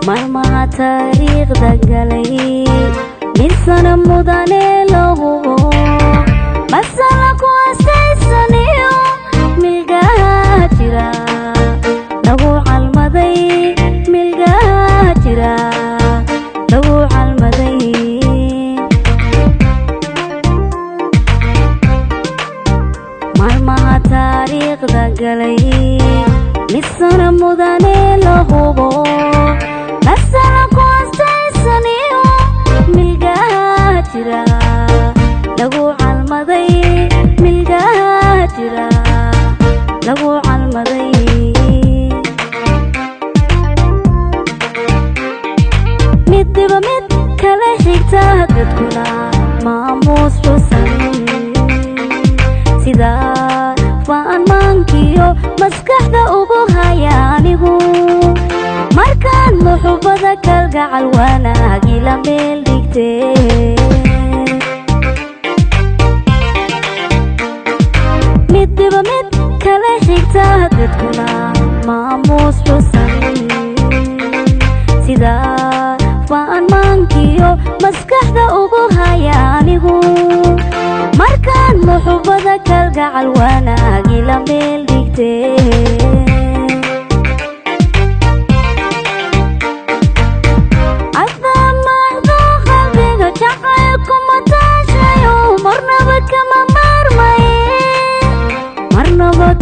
maalmaha taariikhda galay mid sana mudane loo hubo masala ku astaysaniyo milgaha jira lagu calmaday milgaha jira lagu calmaday maalmaha taariikhda galay mid sana mudane loo hubo masala ku astaysaniyo milgaha jira lagu calmaday milgaha jira lagu calmaday midba mid kala xigta dadkuna maamuus xusan sida faan maankiyo maskaxda ugu haya anigu markaan muxubada kalgacal wanaagi la meel dhigtee midba mid kala xigta dadkuna maamuus xusan sida faan maankiyo maskaxda ugu haya anigu markaan muxubada kalgacal wanaagi la meel dhigtee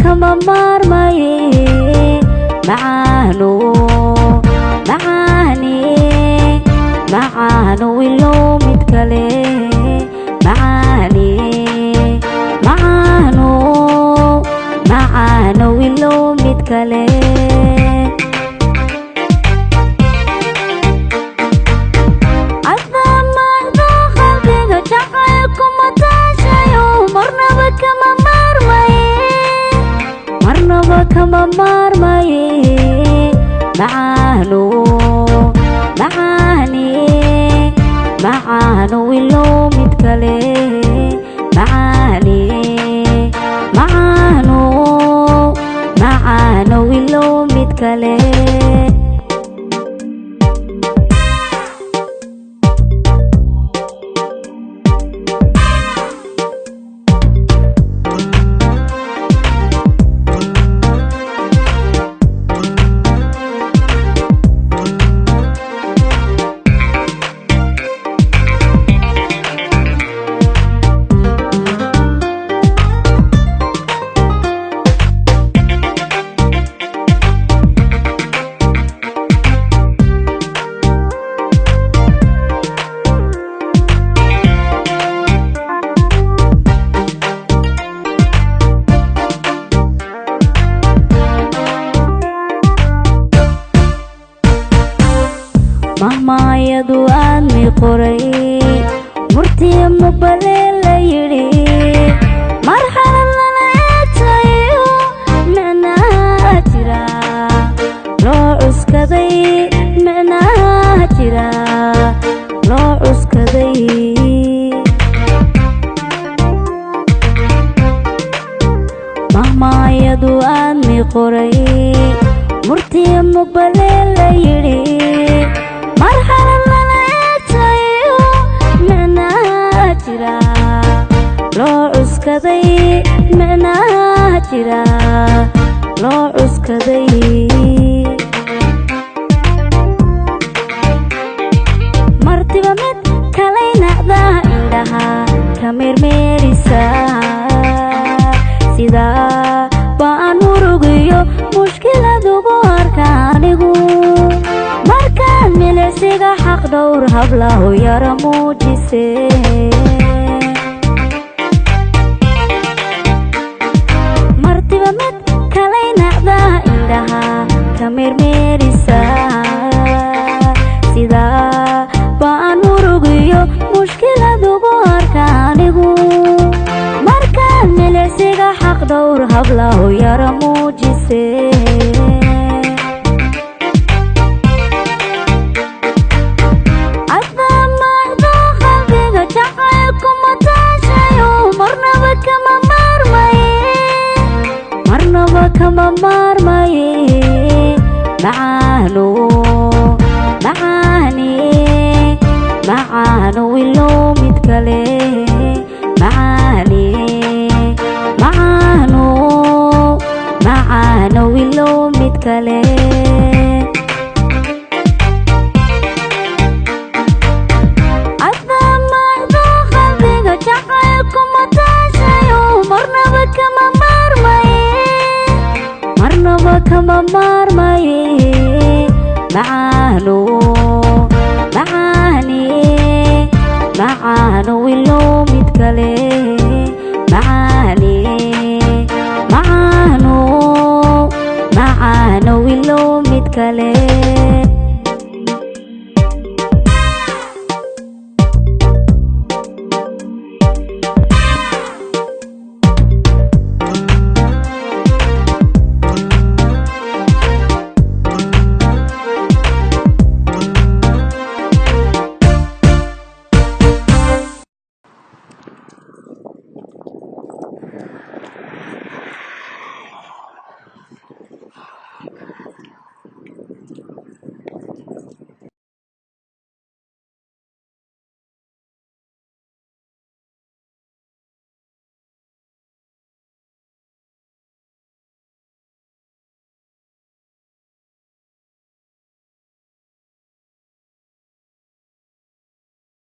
kama marmaye macaano ilo mid kale macaano ilo mid kale adamado qalbiga jacaylku mataashayo marnaba kama marmaye macaano ilo mid kale macaano ilo mid kale mahmaayadu aadmi qoray murtiya mubale la yidhi marxalad lala eegtayo micnaha jira loo cuskaday micnaha jira loo cuskaday mahmaayadu aadmi qoray murtiya mubale la yidhi marxalad lala eegtayo micnaha jira loo cuskaday micnaha jira loo cuskaday martiba mid kalay nacda indhaha ka meermeerisa sida baan murugiyo mushkiladugu arka anigu markaan milicsiga xaq dhowr hablahu yara muujise martiba mid kalay nacda indhaha ka meermeerisa sida baan murugiyo mushkiladugu arka anigu markaan milicsiga xaq dhowr hablahu yara muujise adamado qalbiga jacaylku kale